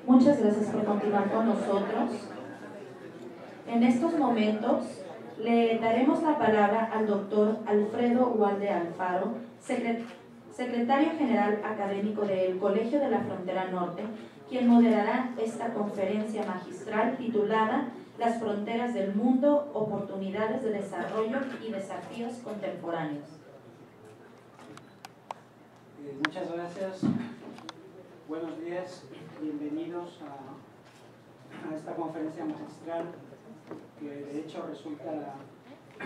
Muchas gracias por continuar con nosotros. En estos momentos le daremos la palabra al doctor Alfredo Ugalde Alfaro, secretario general académico del Colegio de la Frontera Norte, quien moderará esta conferencia magistral titulada Las fronteras del mundo, oportunidades de desarrollo y desafíos contemporáneos. Muchas gracias. Buenos días. Bienvenidos a esta conferencia magistral, que de hecho resulta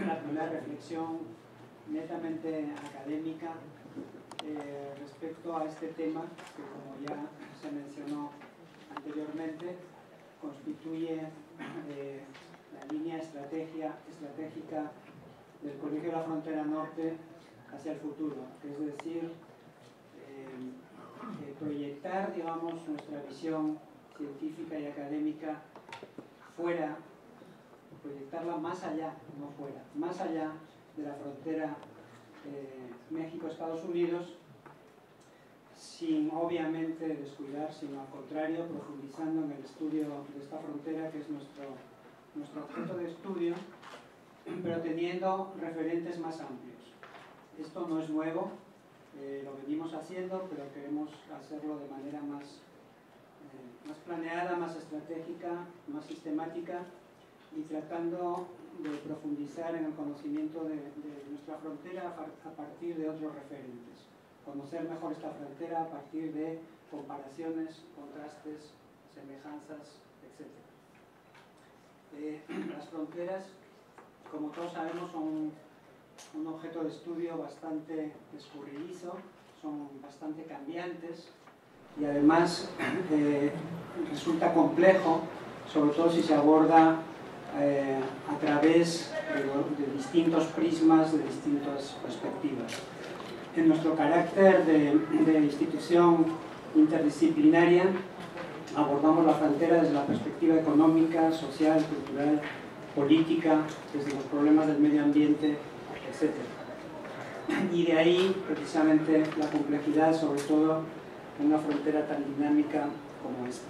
la primera reflexión netamente académica respecto a este tema que, como ya se mencionó anteriormente, constituye la línea estratégica del Colegio de la Frontera Norte hacia el futuro, es decir, proyectar, digamos, nuestra visión científica y académica fuera, proyectarla más allá, no fuera, más allá de la frontera México-Estados Unidos, sin obviamente descuidar, sino al contrario, profundizando en el estudio de esta frontera, que es nuestro objeto de estudio, pero teniendo referentes más amplios. Esto no es nuevo, lo venimos haciendo, pero queremos hacerlo de manera más planeada, más estratégica, más sistemática, y tratando de profundizar en el conocimiento de nuestra frontera a partir de otros referentes. Conocer mejor esta frontera a partir de comparaciones, contrastes, semejanzas, etc. Las fronteras, como todos sabemos, son un objeto de estudio bastante escurridizo, son bastante cambiantes y además resulta complejo, sobre todo si se aborda a través de distintos prismas, de distintas perspectivas. En nuestro carácter de institución interdisciplinaria abordamos la frontera desde la perspectiva económica, social, cultural, política, desde los problemas del medio ambiente, etc. Y de ahí precisamente la complejidad, sobre todo en una frontera tan dinámica como esta.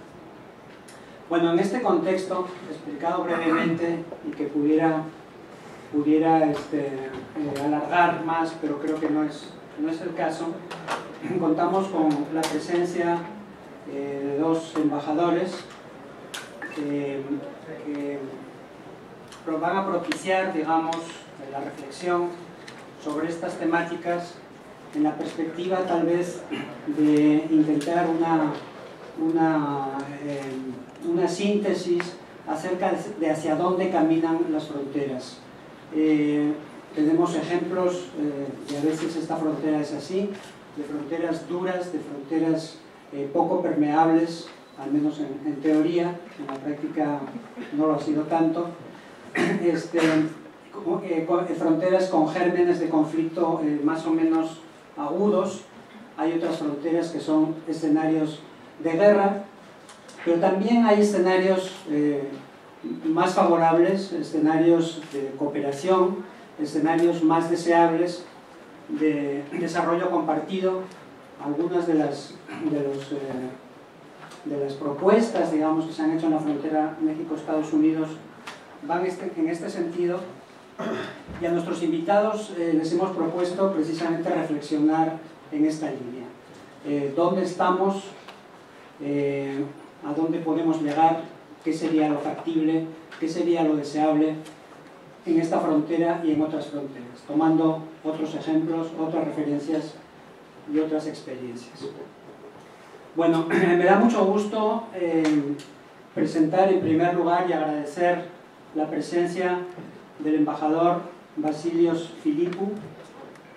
Bueno, en este contexto, explicado brevemente y que pudiera alargar más, pero creo que no es el caso, contamos con la presencia de dos embajadores que van a propiciar, digamos, la reflexión sobre estas temáticas en la perspectiva tal vez de intentar una síntesis acerca de hacia dónde caminan las fronteras. Tenemos ejemplos de a veces esta frontera es así, de fronteras duras, de fronteras poco permeables, al menos en teoría, en la práctica no lo ha sido tanto. Fronteras con gérmenes de conflicto más o menos agudos. Hay otras fronteras que son escenarios de guerra, pero también hay escenarios más favorables, escenarios de cooperación, escenarios más deseables de desarrollo compartido. Algunas de las propuestas, digamos, que se han hecho en la frontera México-Estados Unidos van en este sentido, y a nuestros invitados les hemos propuesto precisamente reflexionar en esta línea. ¿Dónde estamos? ¿A dónde podemos llegar? ¿Qué sería lo factible? ¿Qué sería lo deseable en esta frontera y en otras fronteras? Tomando otros ejemplos, otras referencias y otras experiencias. Bueno, me da mucho gusto presentar en primer lugar y agradecer la presencia del embajador Vasilios Filipou,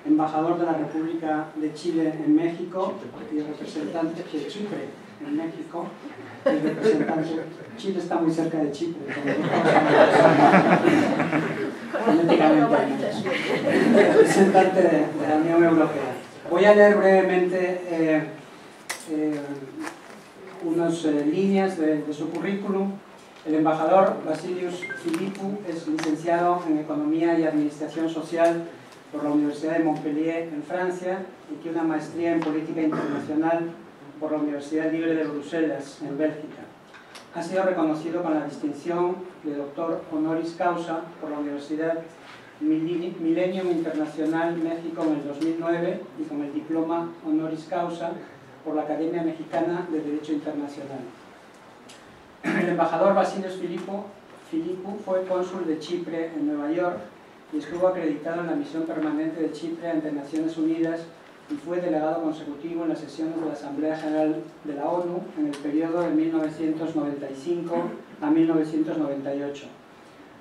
embajador de la República de Chile en México y representante de Chipre en México. El representante, Chile está muy cerca de Chipre, representante de la Unión Europea. Voy a leer brevemente unas líneas de su currículum. El embajador Vasilios Filipou es licenciado en Economía y Administración Social por la Universidad de Montpellier en Francia y tiene una maestría en Política Internacional por la Universidad Libre de Bruselas en Bélgica. ha sido reconocido con la distinción de doctor honoris causa por la Universidad Millennium Internacional México en el 2009 y con el diploma honoris causa por la Academia Mexicana de Derecho Internacional. El embajador Vasilios Philippou fue cónsul de Chipre en Nueva York y estuvo acreditado en la misión permanente de Chipre ante Naciones Unidas y fue delegado consecutivo en las sesiones de la Asamblea General de la ONU en el periodo de 1995 a 1998.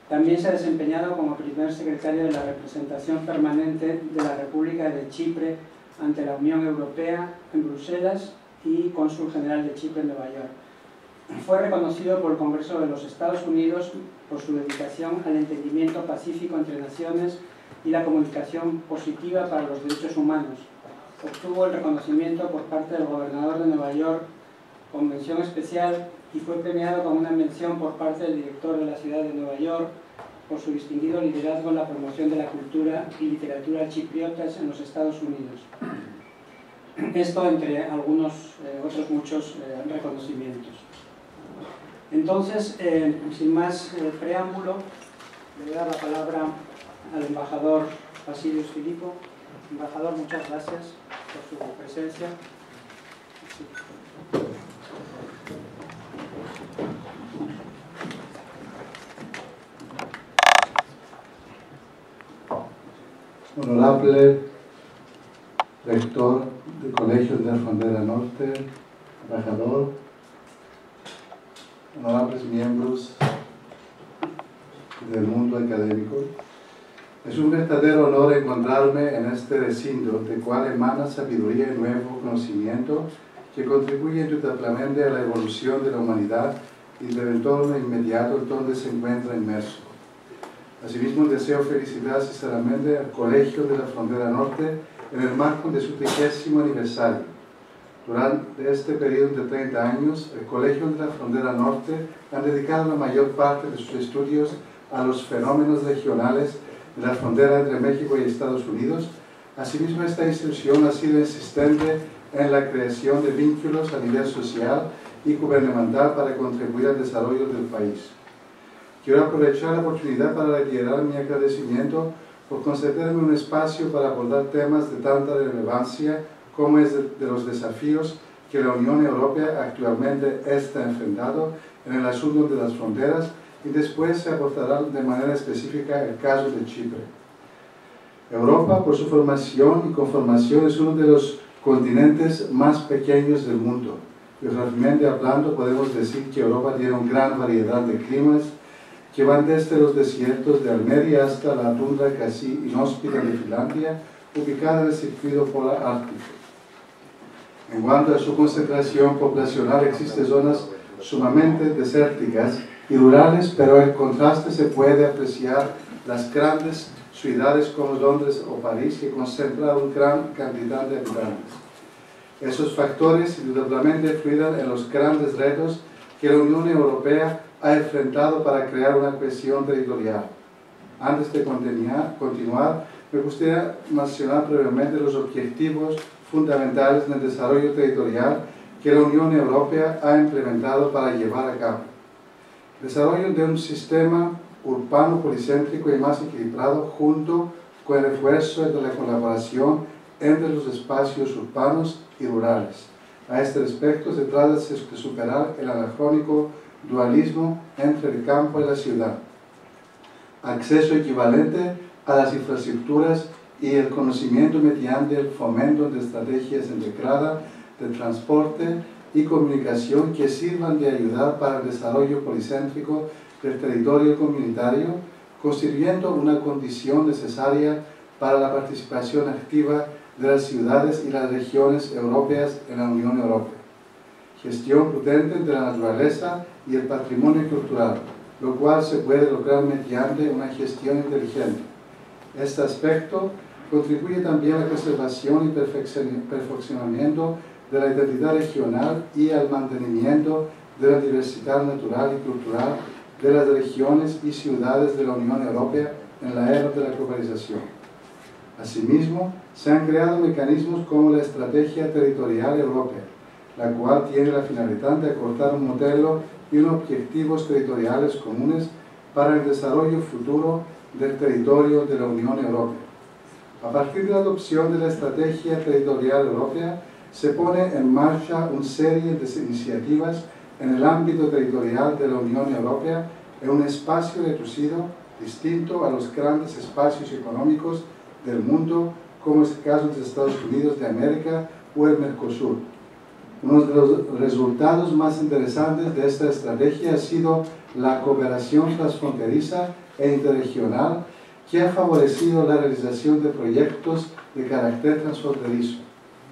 También se ha desempeñado como primer secretario de la representación permanente de la República de Chipre ante la Unión Europea en Bruselas y cónsul general de Chipre en Nueva York. Fue reconocido por el Congreso de los Estados Unidos por su dedicación al entendimiento pacífico entre naciones y la comunicación positiva para los derechos humanos. Obtuvo el reconocimiento por parte del gobernador de Nueva York con mención especial y fue premiado con una mención por parte del director de la ciudad de Nueva York por su distinguido liderazgo en la promoción de la cultura y literatura chipriotas en los Estados Unidos. Esto entre algunos otros muchos reconocimientos. Entonces, sin más preámbulo, le voy a dar la palabra al embajador Vasilios Philippou. Embajador, muchas gracias por su presencia. Sí. Honorable rector del Colegio de la Frontera Norte, embajador, honorables miembros del mundo académico, es un verdadero honor encontrarme en este recinto, del cual emana sabiduría y nuevo conocimiento que contribuye indudablemente a la evolución de la humanidad y del entorno inmediato donde se encuentra inmerso. Asimismo, deseo felicitar sinceramente al Colegio de la Frontera Norte en el marco de su 30º aniversario. Durante este periodo de 30 años, el Colegio de la Frontera Norte ha dedicado la mayor parte de sus estudios a los fenómenos regionales de la frontera entre México y Estados Unidos. Asimismo, esta institución ha sido insistente en la creación de vínculos a nivel social y gubernamental para contribuir al desarrollo del país. Quiero aprovechar la oportunidad para reiterar mi agradecimiento por concederme un espacio para abordar temas de tanta relevancia como es de los desafíos que la Unión Europea actualmente está enfrentando en el asunto de las fronteras, y después se abordará de manera específica el caso de Chipre. Europa, por su formación y conformación, es uno de los continentes más pequeños del mundo. Geográficamente hablando, podemos decir que Europa tiene una gran variedad de climas que van desde los desiertos de Almería hasta la tundra casi inhóspita de Finlandia, ubicada en el circuito polar ártico. En cuanto a su concentración poblacional, existen zonas sumamente desérticas y rurales, pero en contraste se puede apreciar las grandes ciudades como Londres o París, que concentran una gran cantidad de habitantes. Esos factores indudablemente influyen en los grandes retos que la Unión Europea ha enfrentado para crear una cohesión territorial. Antes de continuar, me gustaría mencionar brevemente los objetivos fundamentales del desarrollo territorial que la Unión Europea ha implementado para llevar a cabo. Desarrollo de un sistema urbano policéntrico y más equilibrado, junto con el esfuerzo de la colaboración entre los espacios urbanos y rurales. A este respecto, se trata de superar el anacrónico dualismo entre el campo y la ciudad. Acceso equivalente a las infraestructuras y el conocimiento mediante el fomento de estrategias integradas de transporte y comunicación que sirvan de ayuda para el desarrollo policéntrico del territorio comunitario, constituyendo una condición necesaria para la participación activa de las ciudades y las regiones europeas en la Unión Europea. Gestión prudente de la naturaleza y el patrimonio cultural, lo cual se puede lograr mediante una gestión inteligente. Este aspecto contribuye también a la conservación y perfeccionamiento de la identidad regional y al mantenimiento de la diversidad natural y cultural de las regiones y ciudades de la Unión Europea en la era de la globalización. Asimismo, se han creado mecanismos como la Estrategia Territorial Europea, la cual tiene la finalidad de acortar un modelo y unos objetivos territoriales comunes para el desarrollo futuro del territorio de la Unión Europea. A partir de la adopción de la Estrategia Territorial Europea, se pone en marcha una serie de iniciativas en el ámbito territorial de la Unión Europea en un espacio reducido, distinto a los grandes espacios económicos del mundo, como es el caso de Estados Unidos de América o el Mercosur. Uno de los resultados más interesantes de esta estrategia ha sido la cooperación transfronteriza e interregional, que ha favorecido la realización de proyectos de carácter transfronterizo,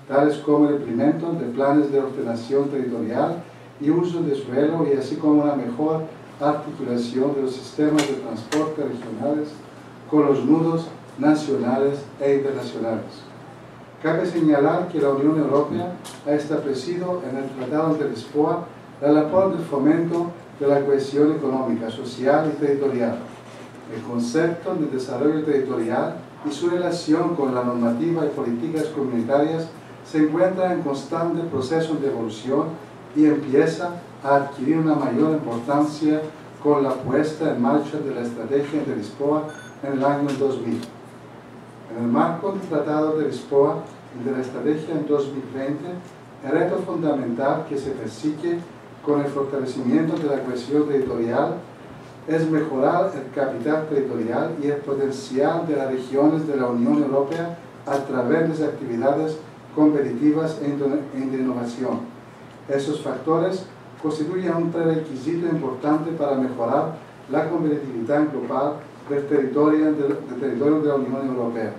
tales como el implemento de planes de ordenación territorial y uso de suelo, y así como una mejor articulación de los sistemas de transporte regionales con los nudos nacionales e internacionales. Cabe señalar que la Unión Europea ha establecido en el Tratado de Lisboa la labor de fomento de la cohesión económica, social y territorial. El concepto de desarrollo territorial y su relación con la normativa y políticas comunitarias se encuentra en constante proceso de evolución y empieza a adquirir una mayor importancia con la puesta en marcha de la Estrategia de Lisboa en el año 2000. En el marco del Tratado de Lisboa y de la Estrategia en 2020, el reto fundamental que se persigue con el fortalecimiento de la cohesión territorial es mejorar el capital territorial y el potencial de las regiones de la Unión Europea a través de actividades competitivas e de innovación. Esos factores constituyen un prerequisito importante para mejorar la competitividad global del territorio de la Unión Europea.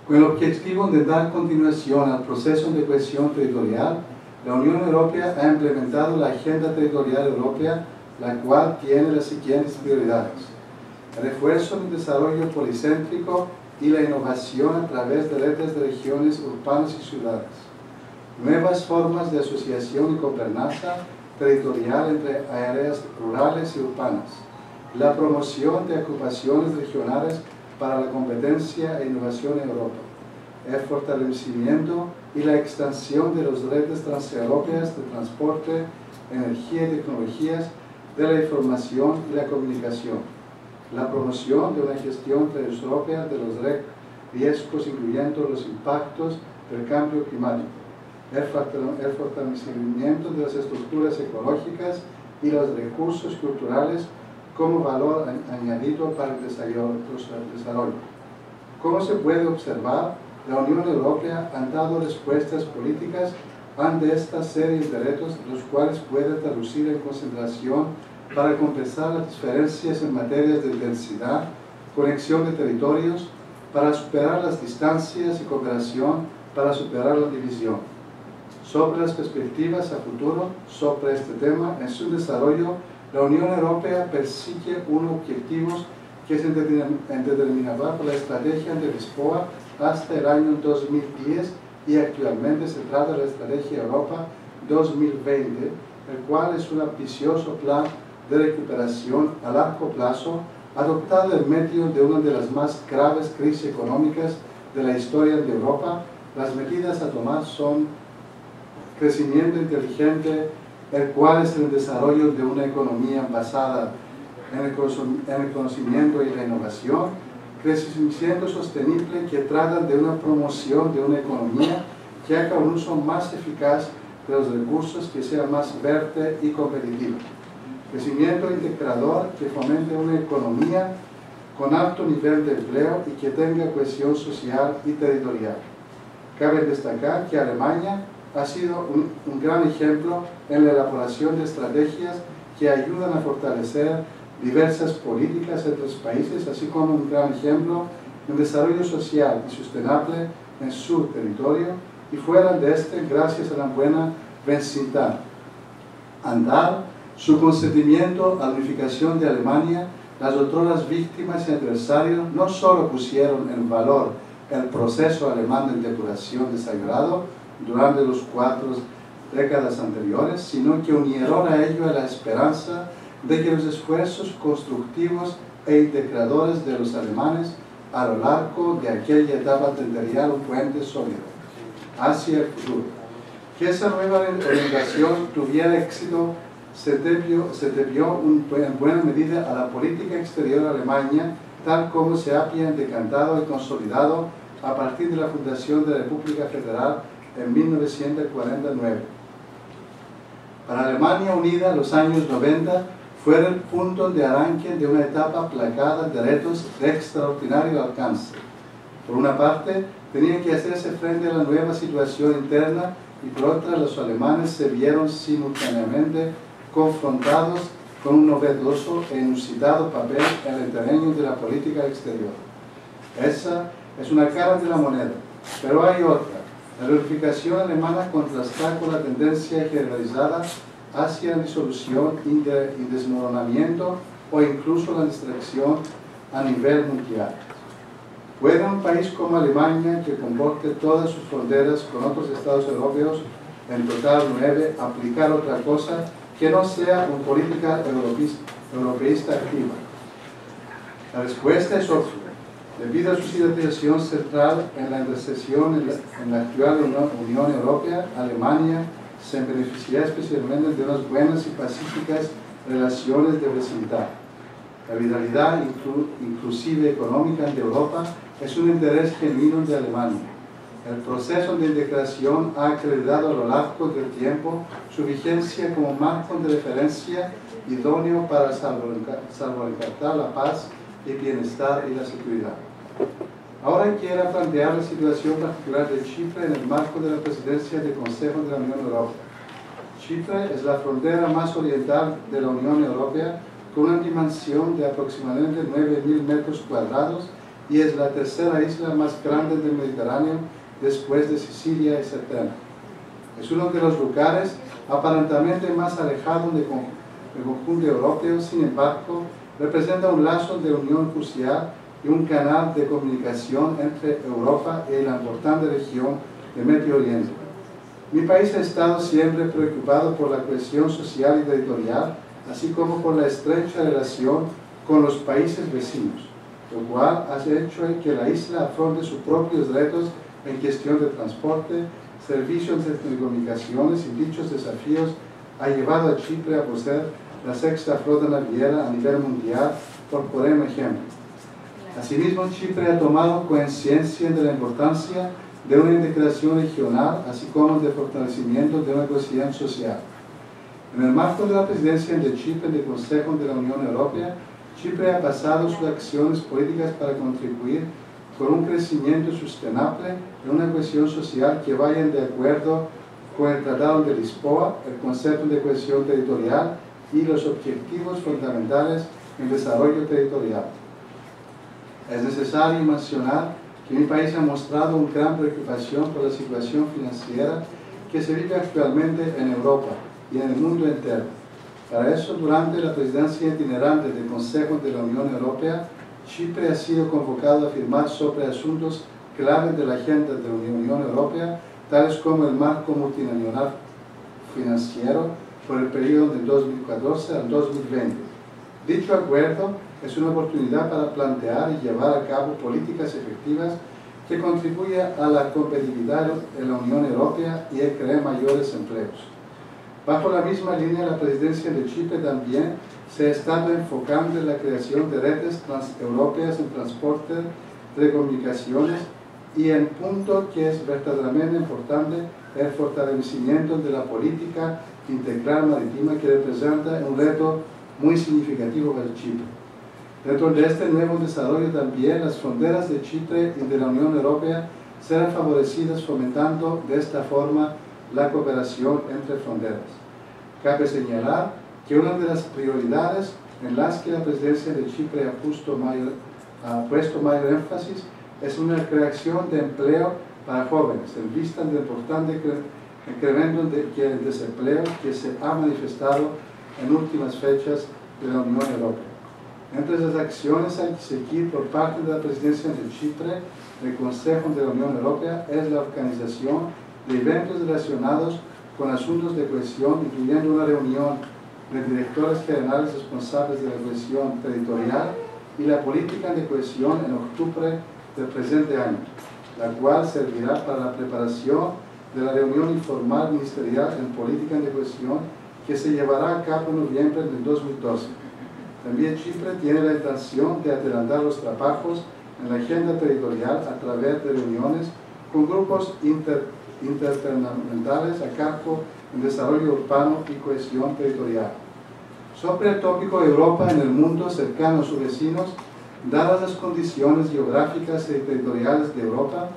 Con el objetivo de dar continuación al proceso de cohesión territorial, la Unión Europea ha implementado la Agenda Territorial Europea, la cual tiene las siguientes prioridades: el refuerzo del desarrollo policéntrico y la innovación a través de redes de regiones urbanas y ciudades, nuevas formas de asociación y gobernanza territorial entre áreas rurales y urbanas, la promoción de agrupaciones regionales para la competencia e innovación en Europa, el fortalecimiento y la extensión de las redes transeuropeas de transporte, energía y tecnologías, de la información y la comunicación, la promoción de una gestión transeuropea de los riesgos, incluyendo los impactos del cambio climático, el fortalecimiento de las estructuras ecológicas y los recursos culturales como valor añadido para el desarrollo. Como se puede observar, la Unión Europea ha dado respuestas políticas ante esta serie de retos, los cuales puede traducir en concentración para compensar las diferencias en materias de densidad, conexión de territorios, para superar las distancias y cooperación para superar la división. Sobre las perspectivas a futuro sobre este tema, en su desarrollo, la Unión Europea persigue unos objetivos que se determinará por la Estrategia de Lisboa hasta el año 2010, y actualmente se trata de la Estrategia Europa 2020, el cual es un ambicioso plan de recuperación a largo plazo adoptado en medio de una de las más graves crisis económicas de la historia de Europa. Las medidas a tomar son crecimiento inteligente, el cual es el desarrollo de una economía basada en el conocimiento y la innovación, crecimiento sostenible que trata de una promoción de una economía que haga un uso más eficaz de los recursos, que sea más verde y competitiva, crecimiento integrador que fomente una economía con alto nivel de empleo y que tenga cohesión social y territorial. Cabe destacar que Alemania ha sido un gran ejemplo en la elaboración de estrategias que ayudan a fortalecer diversas políticas entre los países, así como un gran ejemplo en desarrollo social y sustentable en su territorio, y fuera de este, gracias a la buena vecindad. Andar, su consentimiento a la unificación de Alemania, las otras víctimas y adversarios no solo pusieron en valor el proceso alemán de depuración desagrado durante los 4 décadas anteriores, sino que unieron a ello a la esperanza de que los esfuerzos constructivos e integradores de los alemanes a lo largo de aquella etapa tendrían un puente sólido hacia el futuro. Que esa nueva orientación tuviera éxito se debió en buena medida a la política exterior alemana, tal como se había decantado y consolidado a partir de la fundación de la República Federal en 1949. Para Alemania Unida, los años 90 fueron el punto de arranque de una etapa plagada de retos de extraordinario alcance. Por una parte, tenían que hacerse frente a la nueva situación interna y por otra, los alemanes se vieron simultáneamente confrontados con un novedoso e inusitado papel en el terreno de la política exterior. Esa es una cara de la moneda, pero hay otra. La reunificación alemana contrasta con la tendencia generalizada hacia la disolución y desmoronamiento o incluso la distracción a nivel mundial. ¿Puede un país como Alemania, que comporte todas sus fronteras con otros estados europeos, en total 9, aplicar otra cosa que no sea una política europeísta activa? La respuesta es obvia. Debido a su situación central en la intersección en la actual Unión Europea, Alemania se beneficia especialmente de unas buenas y pacíficas relaciones de vecindad. La vitalidad, inclusive económica, de Europa es un interés genuino de Alemania. El proceso de integración ha acreditado a lo largo del tiempo su vigencia como marco de referencia idóneo para salvaguardar la paz, el bienestar y la seguridad. Ahora quiero plantear la situación particular de Chipre en el marco de la presidencia del Consejo de la Unión Europea. Chipre es la frontera más oriental de la Unión Europea, con una dimensión de aproximadamente 9.000 metros cuadrados y es la tercera isla más grande del Mediterráneo después de Sicilia y Cerdeña. Es uno de los lugares aparentemente más alejados del conjunto europeo, sin embargo, representa un lazo de unión crucial y un canal de comunicación entre Europa y la importante región del Medio Oriente. Mi país ha estado siempre preocupado por la cohesión social y territorial, así como por la estrecha relación con los países vecinos, lo cual ha hecho que la isla afronte sus propios retos en cuestión de transporte, servicios de telecomunicaciones, y dichos desafíos ha llevado a Chipre a poseer la sexta flota naviera a nivel mundial, por poner un ejemplo. Asimismo, Chipre ha tomado conciencia de la importancia de una integración regional, así como de fortalecimiento de una cohesión social. En el marco de la presidencia de Chipre del Consejo de la Unión Europea, Chipre ha basado sus acciones políticas para contribuir con un crecimiento sostenible y una cohesión social que vayan de acuerdo con el Tratado de Lisboa, el concepto de cohesión territorial y los objetivos fundamentales en desarrollo territorial. Es necesario mencionar que mi país ha mostrado una gran preocupación por la situación financiera que se vive actualmente en Europa y en el mundo entero. Para eso, durante la presidencia itinerante del Consejo de la Unión Europea, Chipre ha sido convocado a firmar sobre asuntos clave de la agenda de la Unión Europea, tales como el marco multinacional financiero por el periodo de 2014 al 2020. Dicho acuerdo es una oportunidad para plantear y llevar a cabo políticas efectivas que contribuyan a la competitividad de la Unión Europea y a crear mayores empleos. Bajo la misma línea, la presidencia de Chipre también se ha estado enfocando en la creación de redes transeuropeas en transporte, telecomunicaciones y en punto que es verdaderamente importante, el fortalecimiento de la política integral marítima, que representa un reto muy significativo para Chipre. Dentro de este nuevo desarrollo también las fronteras de Chipre y de la Unión Europea serán favorecidas, fomentando de esta forma la cooperación entre fronteras. Cabe señalar que una de las prioridades en las que la presidencia de Chipre ha puesto mayor énfasis es una creación de empleo para jóvenes, en vista del importante incremento del desempleo que se ha manifestado en últimas fechas de la Unión Europea. Entre las acciones a seguir por parte de la presidencia de Chipre del Consejo de la Unión Europea es la organización de eventos relacionados con asuntos de cohesión, incluyendo una reunión de directores generales responsables de la cohesión territorial y la política de cohesión en octubre del presente año, la cual servirá para la preparación de la reunión informal ministerial en política de cohesión que se llevará a cabo en noviembre del 2012. También Chipre tiene la intención de adelantar los trabajos en la agenda territorial a través de reuniones con grupos intergubernamentales a cargo del desarrollo urbano y cohesión territorial. Sobre el tópico Europa en el mundo cercano a sus vecinos, dadas las condiciones geográficas y territoriales de Europa,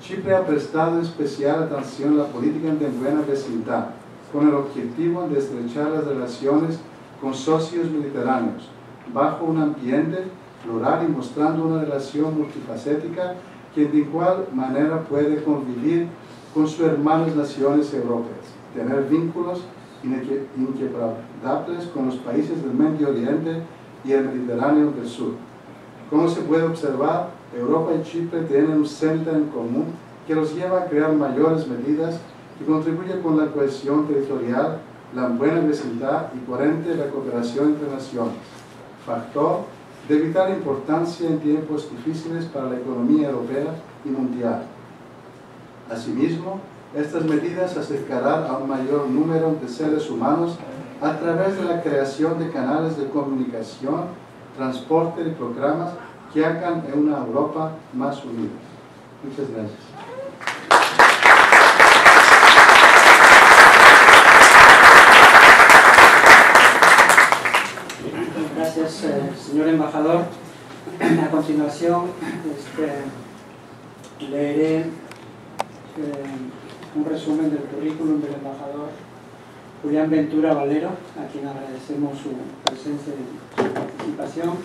Chipre ha prestado especial atención a la política de buena vecindad, con el objetivo de estrechar las relaciones con socios mediterráneos, bajo un ambiente plural y mostrando una relación multifacética que de igual manera puede convivir con sus hermanas naciones europeas, tener vínculos inquebrantables con los países del Medio Oriente y el Mediterráneo del Sur. Como se puede observar, Europa y Chipre tienen un centro en común que los lleva a crear mayores medidas que contribuyen con la cohesión territorial, la buena vecindad y por ende la cooperación entre naciones, factor de vital importancia en tiempos difíciles para la economía europea y mundial. Asimismo, estas medidas acercarán a un mayor número de seres humanos a través de la creación de canales de comunicación, transporte y programas que hagan en una Europa más unida. Muchas gracias. Gracias, señor embajador. A continuación, leeré un resumen del currículum del embajador Julián Ventura Valero, a quien agradecemos su presencia y su participación.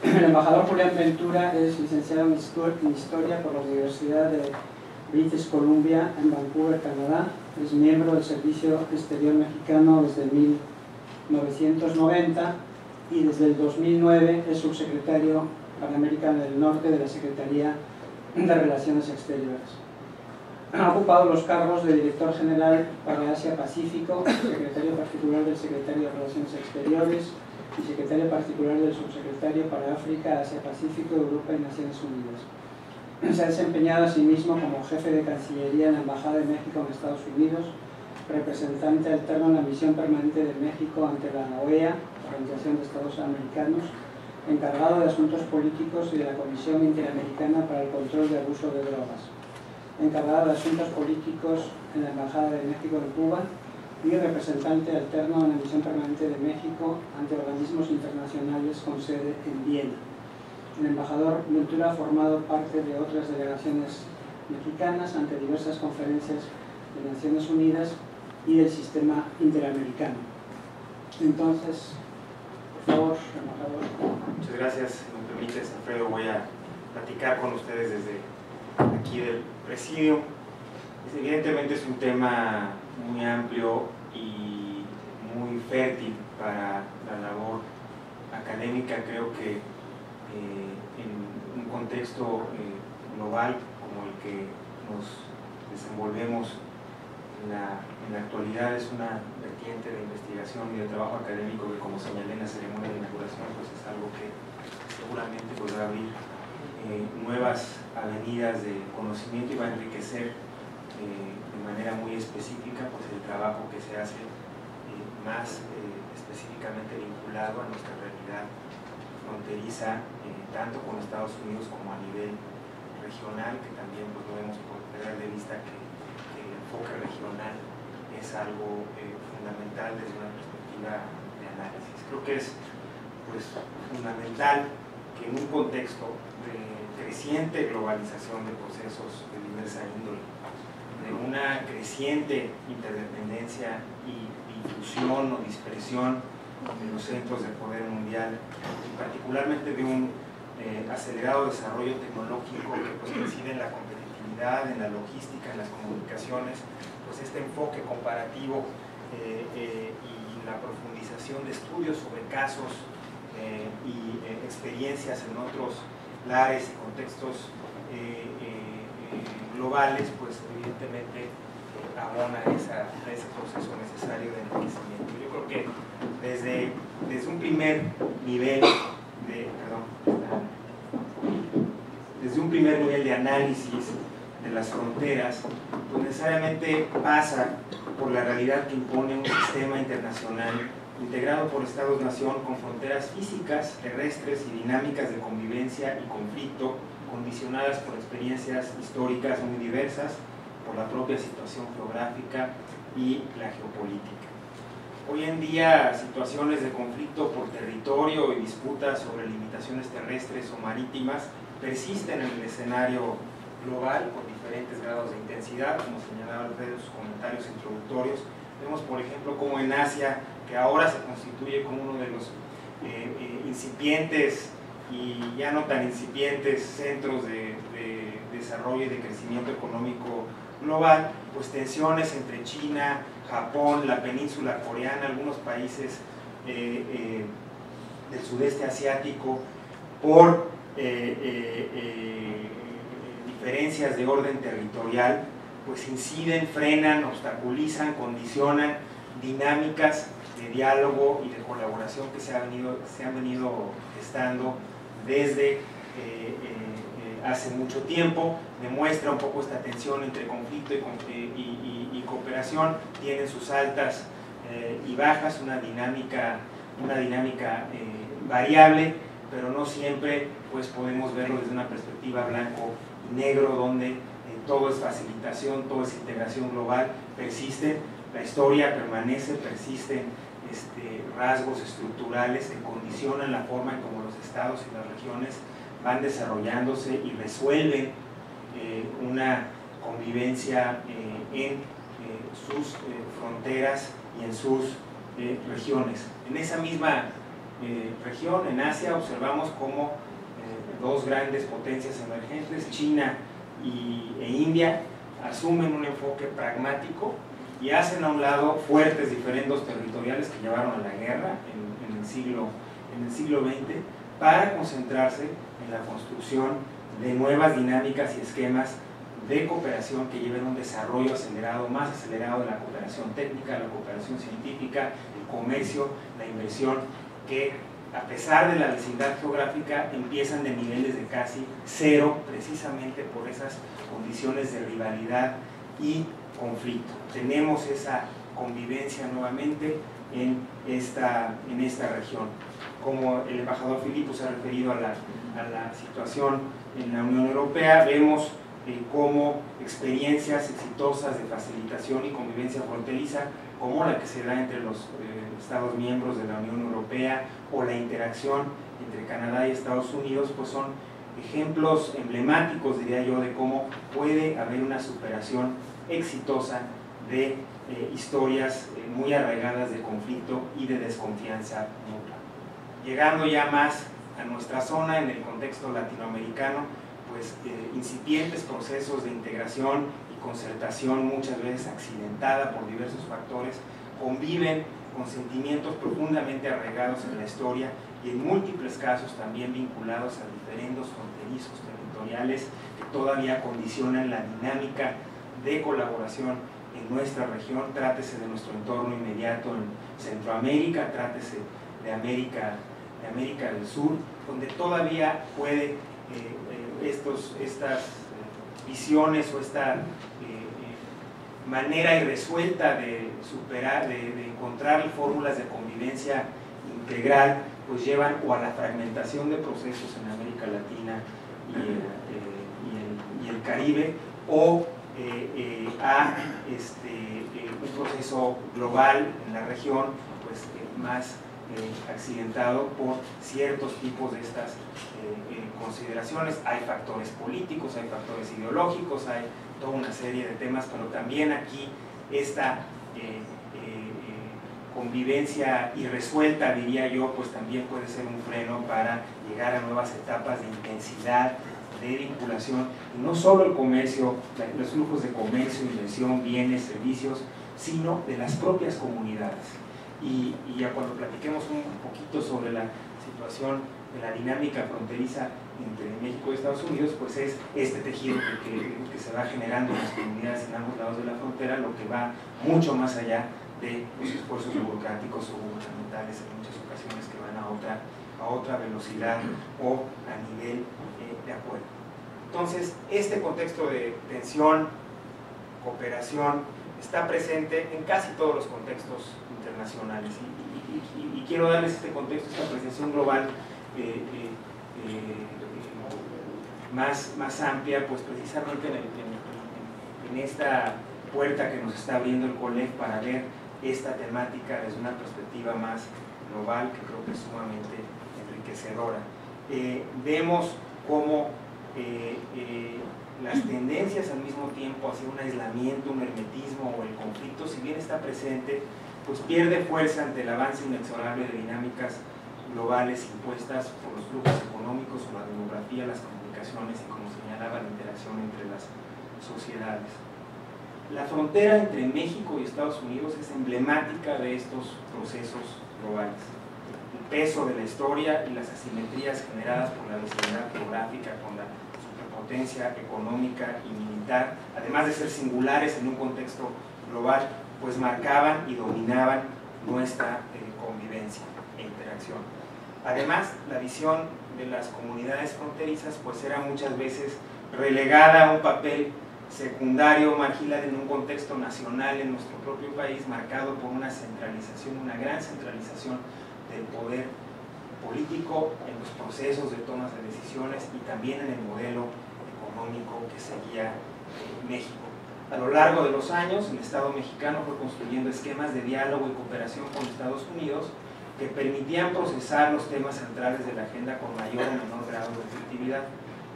El embajador Julián Ventura es licenciado en Historia por la Universidad de British Columbia en Vancouver, Canadá. Es miembro del Servicio Exterior Mexicano desde 1990 y desde el 2009 es subsecretario para América del Norte de la Secretaría de Relaciones Exteriores. Ha ocupado los cargos de Director General para Asia-Pacífico, Secretario Particular del Secretario de Relaciones Exteriores y Secretario Particular del Subsecretario para África, Asia-Pacífico, Europa y Naciones Unidas. Se ha desempeñado asimismo como Jefe de Cancillería en la Embajada de México en Estados Unidos, representante alterno en la Misión Permanente de México ante la OEA, Organización de Estados Americanos, encargado de Asuntos Políticos y de la Comisión Interamericana para el Control de Abuso de Drogas, encargado de Asuntos Políticos en la Embajada de México en Cuba y representante alterno en la Misión Permanente de México ante organismos internacionales con sede en Viena. El embajador Ventura ha formado parte de otras delegaciones mexicanas ante diversas conferencias de Naciones Unidas y del sistema interamericano. Entonces, por favor, embajador. Muchas gracias. Si me permites, Alfredo, voy a platicar con ustedes desde aquí del presidio. Evidentemente es un tema muy amplio y muy fértil para la labor académica. Creo que en un contexto global como el que nos desenvolvemos en la actualidad, es una vertiente de investigación y de trabajo académico que, como señalé en la ceremonia de inauguración, pues es algo que seguramente podrá abrir nuevas avenidas de conocimiento y va a enriquecer de manera muy específica pues el trabajo que se hace más específicamente vinculado a nuestra realidad fronteriza, tanto con Estados Unidos como a nivel regional, que también pues, no debemos perder de vista que el enfoque regional es algo fundamental desde una perspectiva de análisis. Creo que es pues, fundamental que en un contexto de creciente globalización de procesos de diversa índole, de una creciente interdependencia y difusión o dispersión de los centros de poder mundial, y particularmente de un acelerado desarrollo tecnológico que pues, incide en la competitividad, en la logística, en las comunicaciones, pues este enfoque comparativo y la profundización de estudios sobre casos y experiencias en otros lares y contextos globales, pues evidentemente abona a ese proceso necesario de enriquecimiento. Yo creo que desde un primer nivel de análisis de las fronteras, pues necesariamente pasa por la realidad que impone un sistema internacional integrado por estados-nación con fronteras físicas, terrestres y dinámicas de convivencia y conflicto, condicionadas por experiencias históricas muy diversas, por la propia situación geográfica y la geopolítica. Hoy en día, situaciones de conflicto por territorio y disputas sobre limitaciones terrestres o marítimas persisten en el escenario global con diferentes grados de intensidad, como señalaba Alfredo en sus comentarios introductorios. Vemos, por ejemplo, como en Asia, que ahora se constituye como uno de los incipientes y ya no tan incipientes centros de desarrollo y de crecimiento económico global, pues tensiones entre China, Japón, la península coreana, algunos países del sudeste asiático, por diferencias de orden territorial, pues inciden, frenan, obstaculizan, condicionan dinámicas de diálogo y de colaboración que se han venido gestando desde hace mucho tiempo. Demuestra un poco esta tensión entre conflicto y cooperación, tienen sus altas y bajas, una dinámica variable, pero no siempre pues podemos verlo desde una perspectiva blanco y negro, donde todo es facilitación, todo es integración global. Persiste la historia, permanece, persisten rasgos estructurales que condicionan la forma en cómo los estados y las regiones van desarrollándose y resuelven una convivencia en sus fronteras y en sus regiones. En esa misma región, en Asia, observamos cómo dos grandes potencias emergentes, China e India, asumen un enfoque pragmático y hacen a un lado fuertes diferendos territoriales que llevaron a la guerra en el siglo XX, para concentrarse en la construcción de nuevas dinámicas y esquemas de cooperación que lleven un desarrollo acelerado, más acelerado de la cooperación técnica, la cooperación científica, el comercio, la inversión, que a pesar de la vecindad geográfica empiezan de niveles de casi cero, precisamente por esas condiciones de rivalidad y conflicto. Tenemos esa convivencia nuevamente en esta región. Como el embajador Filippo se ha referido a la situación en la Unión Europea, vemos cómo experiencias exitosas de facilitación y convivencia fronteriza, como la que se da entre los Estados miembros de la Unión Europea, o la interacción entre Canadá y Estados Unidos, pues son ejemplos emblemáticos, diría yo, de cómo puede haber una superación exitosa de historias muy arraigadas de conflicto y de desconfianza mutua. Llegando ya más a nuestra zona, en el contexto latinoamericano, pues incipientes procesos de integración y concertación, muchas veces accidentada por diversos factores, conviven con sentimientos profundamente arraigados en la historia y en múltiples casos también vinculados a diferendos fronterizos territoriales que todavía condicionan la dinámica de colaboración en nuestra región, trátese de nuestro entorno inmediato en Centroamérica, trátese de América del Sur, donde todavía puede estas visiones o esta manera irresuelta de superar, de encontrar fórmulas de convivencia integral, pues llevan o a la fragmentación de procesos en América Latina y el Caribe, o a un proceso global en la región, pues más accidentado por ciertos tipos de estas consideraciones. Hay factores políticos, hay factores ideológicos, hay toda una serie de temas, pero también aquí esta convivencia irresuelta, diría yo, pues también puede ser un freno para llegar a nuevas etapas de intensidad, de vinculación, y no solo el comercio, los flujos de comercio, inversión, bienes, servicios, sino de las propias comunidades. Y ya cuando platiquemos un poquito sobre la situación de la dinámica fronteriza entre México y Estados Unidos, pues es este tejido que se va generando en las comunidades en ambos lados de la frontera, lo que va mucho más allá de los esfuerzos burocráticos o gubernamentales, en muchas ocasiones que van a otra velocidad o a nivel de acuerdo. Entonces, este contexto de tensión, cooperación, está presente en casi todos los contextos internacionales. Y quiero darles este contexto, esta apreciación global más amplia, pues precisamente en esta puerta que nos está abriendo el COLEF para ver esta temática desde una perspectiva más global, que creo que es sumamente enriquecedora. Vemos cómo las tendencias al mismo tiempo hacia un aislamiento, un hermetismo o el conflicto, si bien está presente, pues pierde fuerza ante el avance inexorable de dinámicas globales impuestas por los flujos económicos o la demografía, las comunicaciones y, como señalaba, la interacción entre las sociedades. La frontera entre México y Estados Unidos es emblemática de estos procesos globales. El peso de la historia y las asimetrías generadas por la vecindad geográfica con la superpotencia económica y militar, además de ser singulares en un contexto global, pues marcaban y dominaban nuestra convivencia e interacción. Además, la visión de las comunidades fronterizas pues era muchas veces relegada a un papel secundario, marginal en un contexto nacional en nuestro propio país, marcado por una centralización, una gran centralización del poder político en los procesos de tomas de decisiones y también en el modelo económico que seguía México. A lo largo de los años, el Estado mexicano fue construyendo esquemas de diálogo y cooperación con Estados Unidos que permitían procesar los temas centrales de la agenda con mayor o menor grado de efectividad.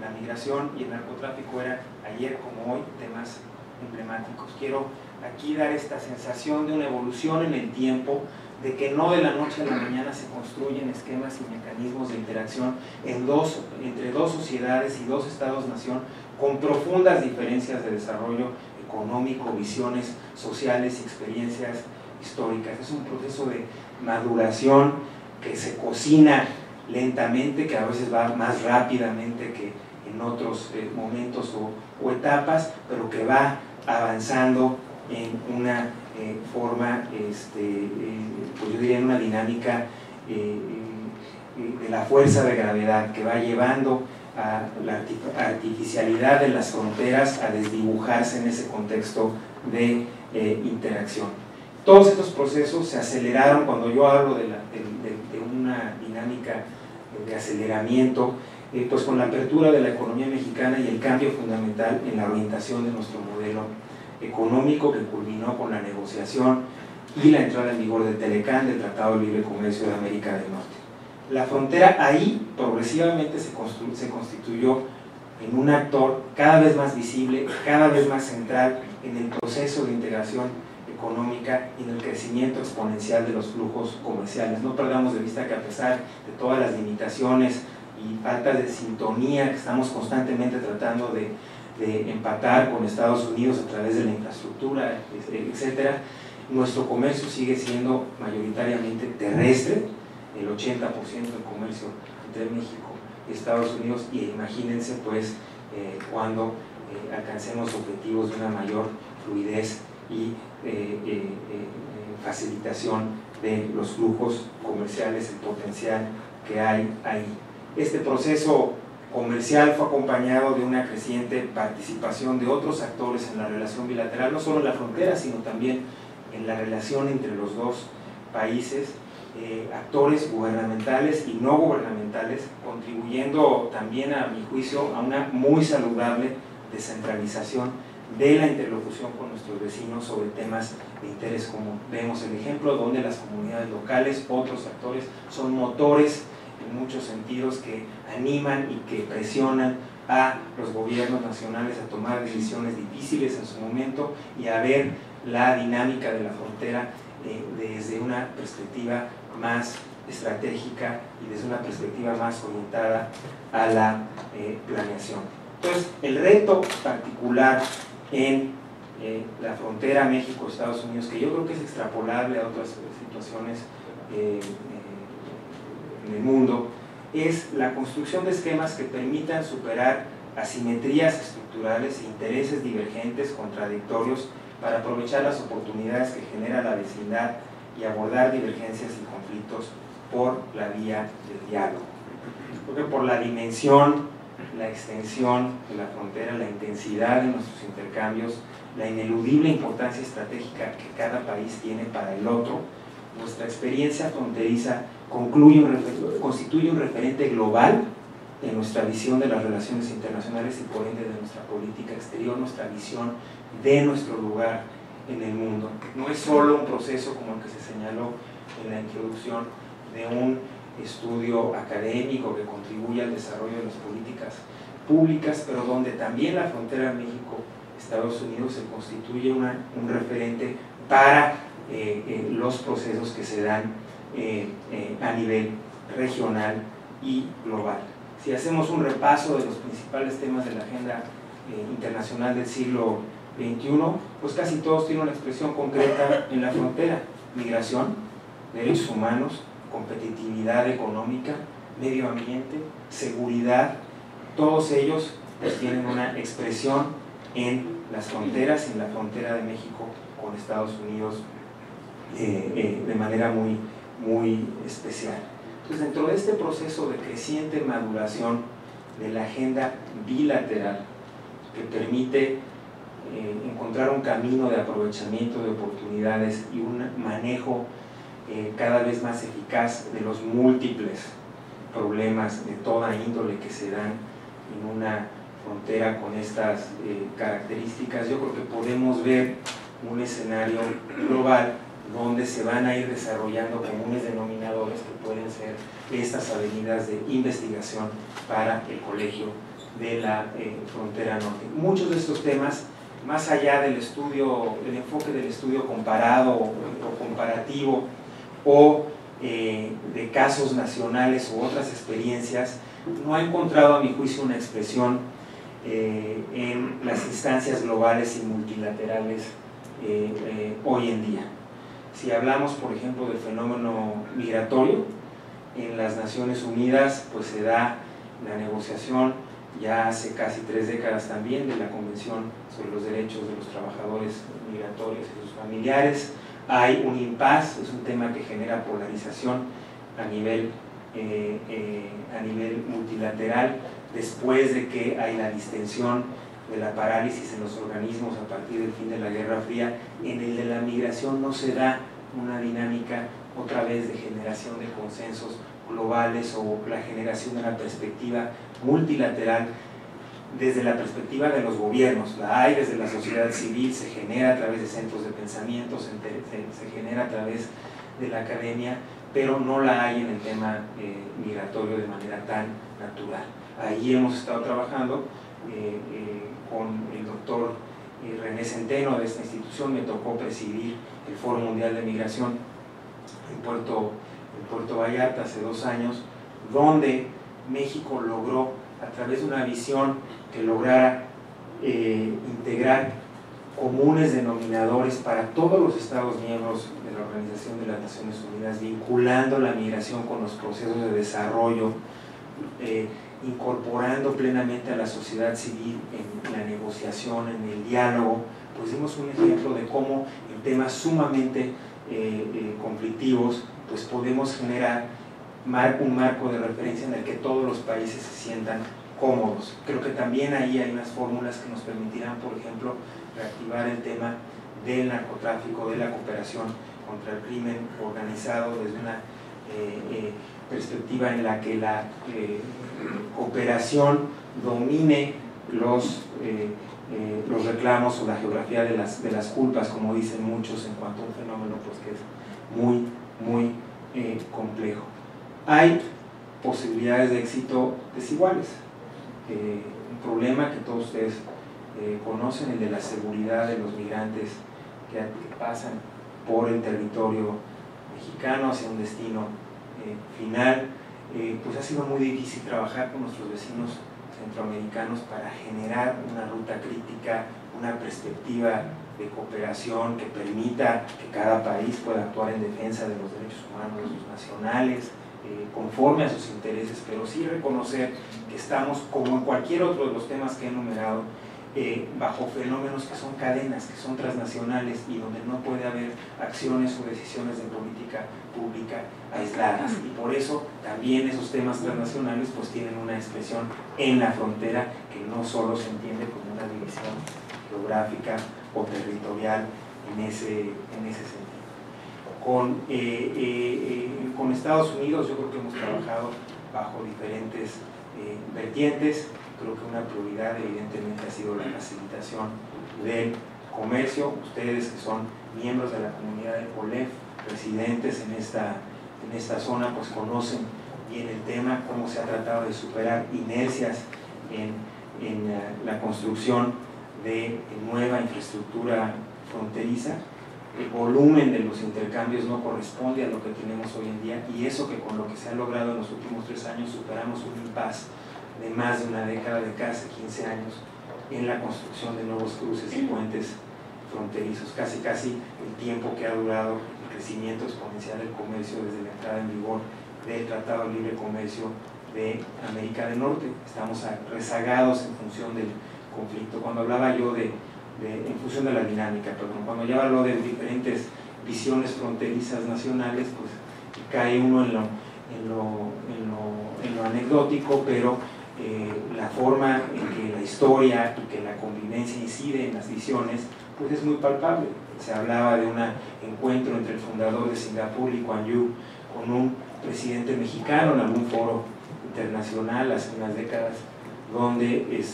La migración y el narcotráfico eran, ayer como hoy, temas emblemáticos. Quiero aquí dar esta sensación de una evolución en el tiempo, de que no de la noche a la mañana se construyen esquemas y mecanismos de interacción entre dos sociedades y dos estados-nación con profundas diferencias de desarrollo económico, visiones sociales y experiencias históricas. Es un proceso de maduración que se cocina lentamente, que a veces va más rápidamente que en otros momentos o etapas, pero que va avanzando en una forma, pues yo diría en una dinámica de la fuerza de gravedad que va llevando a la artificialidad de las fronteras a desdibujarse en ese contexto de interacción. Todos estos procesos se aceleraron cuando yo hablo de una dinámica de aceleramiento, pues con la apertura de la economía mexicana y el cambio fundamental en la orientación de nuestro modelo económico, que culminó con la negociación y la entrada en vigor del Telecán, del Tratado de Libre Comercio de América del Norte. La frontera ahí progresivamente se constituyó en un actor cada vez más visible, cada vez más central en el proceso de integración económica y en el crecimiento exponencial de los flujos comerciales. No perdamos de vista que a pesar de todas las limitaciones y falta de sintonía que estamos constantemente tratando de empatar con Estados Unidos a través de la infraestructura, etcétera, nuestro comercio sigue siendo mayoritariamente terrestre, el 80% del comercio entre México y Estados Unidos, y imagínense pues cuando alcancemos objetivos de una mayor fluidez y facilitación de los flujos comerciales, el potencial que hay ahí. Este proceso comercial fue acompañado de una creciente participación de otros actores en la relación bilateral, no solo en la frontera, sino también en la relación entre los dos países, actores gubernamentales y no gubernamentales, contribuyendo también, a mi juicio, a una muy saludable descentralización de la interlocución con nuestros vecinos sobre temas de interés común. Vemos el ejemplo donde las comunidades locales, otros actores, son motores en muchos sentidos que animan y que presionan a los gobiernos nacionales a tomar decisiones difíciles en su momento y a ver la dinámica de la frontera desde una perspectiva más estratégica y desde una perspectiva más orientada a la planeación. Entonces, el reto particular en la frontera México-Estados Unidos, que yo creo que es extrapolable a otras situaciones en el mundo, es la construcción de esquemas que permitan superar asimetrías estructurales e intereses divergentes, contradictorios, para aprovechar las oportunidades que genera la vecindad y abordar divergencias y conflictos por la vía del diálogo. Creo que por la dimensión, la extensión de la frontera, la intensidad de nuestros intercambios, la ineludible importancia estratégica que cada país tiene para el otro, nuestra experiencia fronteriza constituye un referente global de nuestra visión de las relaciones internacionales y por ende de nuestra política exterior, nuestra visión de nuestro lugar en el mundo. No es solo un proceso como el que se señaló en la introducción de un estudio académico que contribuye al desarrollo de las políticas públicas, pero donde también la frontera México-Estados Unidos se constituye un referente para los procesos que se dan a nivel regional y global. Si hacemos un repaso de los principales temas de la agenda internacional del siglo XXI, pues casi todos tienen una expresión concreta en la frontera: migración, derechos humanos, competitividad económica, medio ambiente, seguridad. Todos ellos pues tienen una expresión en las fronteras y en la frontera de México con Estados Unidos de manera muy especial. Entonces, dentro de este proceso de creciente maduración de la agenda bilateral que permite encontrar un camino de aprovechamiento de oportunidades y un manejo cada vez más eficaz de los múltiples problemas de toda índole que se dan en una frontera con estas características, yo creo que podemos ver un escenario global donde se van a ir desarrollando comunes denominadores que pueden ser estas avenidas de investigación para el Colegio de la Frontera Norte. Muchos de estos temas, más allá del estudio, del enfoque del estudio comparado o comparativo o de casos nacionales u otras experiencias, no ha encontrado a mi juicio una expresión en las instancias globales y multilaterales hoy en día. Si hablamos, por ejemplo, del fenómeno migratorio, en las Naciones Unidas pues se da la negociación ya hace casi 3 décadas también de la Convención sobre los Derechos de los Trabajadores Migratorios y sus familiares. Hay un impasse, es un tema que genera polarización a nivel multilateral, después de que hay la distensión de la parálisis en los organismos a partir del fin de la Guerra Fría. En el de la migración no se da una dinámica otra vez de generación de consensos globales o la generación de una perspectiva multilateral desde la perspectiva de los gobiernos. La hay desde la sociedad civil, se genera a través de centros de pensamiento, se genera a través de la academia, pero no la hay en el tema migratorio de manera tan natural. Ahí hemos estado trabajando con el doctor René Centeno de esta institución. Me tocó presidir el Foro Mundial de Migración en Puerto Vallarta hace 2 años, donde México logró, a través de una visión que lograra integrar comunes denominadores para todos los Estados miembros de la Organización de las Naciones Unidas, vinculando la migración con los procesos de desarrollo, incorporando plenamente a la sociedad civil en la negociación, en el diálogo. Pues dimos un ejemplo de cómo en temas sumamente conflictivos pues podemos generar un marco de referencia en el que todos los países se sientan cómodos. Creo que también ahí hay unas fórmulas que nos permitirán, por ejemplo, reactivar el tema del narcotráfico, de la cooperación contra el crimen organizado desde una perspectiva en la que la cooperación domine los reclamos o la geografía de las culpas, como dicen muchos, en cuanto a un fenómeno pues, que es muy complejo. Hay posibilidades de éxito desiguales. Un problema que todos ustedes conocen, el de la seguridad de los migrantes que pasan por el territorio mexicano hacia un destino final. Pues ha sido muy difícil trabajar con nuestros vecinos centroamericanos para generar una ruta crítica, una perspectiva de cooperación que permita que cada país pueda actuar en defensa de los derechos humanos de sus nacionales, conforme a sus intereses, pero sí reconocer que estamos, como en cualquier otro de los temas que he enumerado, bajo fenómenos que son cadenas, que son transnacionales y donde no puede haber acciones o decisiones de política pública aisladas. Y por eso también esos temas transnacionales pues tienen una expresión en la frontera que no solo se entiende como una división geográfica o territorial en ese sentido. Con Estados Unidos yo creo que hemos trabajado bajo diferentes vertientes. Creo que una prioridad evidentemente ha sido la facilitación del comercio. Ustedes que son miembros de la comunidad del COLEF, residentes en esta zona, pues conocen bien el tema, cómo se ha tratado de superar inercias en la construcción de nueva infraestructura fronteriza. El volumen de los intercambios no corresponde a lo que tenemos hoy en día, y eso que con lo que se ha logrado en los últimos 3 años superamos un impasse de más de una década, de casi 15 años, en la construcción de nuevos cruces y puentes fronterizos, casi el tiempo que ha durado el crecimiento exponencial del comercio desde la entrada en vigor del Tratado de Libre Comercio de América del Norte. Estamos rezagados en función del conflicto. Cuando hablaba yo en función de la dinámica, cuando ya habló de diferentes visiones fronterizas nacionales, pues cae uno en lo anecdótico, pero la forma en que la historia y que la convivencia incide en las visiones, pues es muy palpable. Se hablaba de un encuentro entre el fundador de Singapur, Lee Kuan Yew, con un presidente mexicano en algún foro internacional hace unas décadas, donde el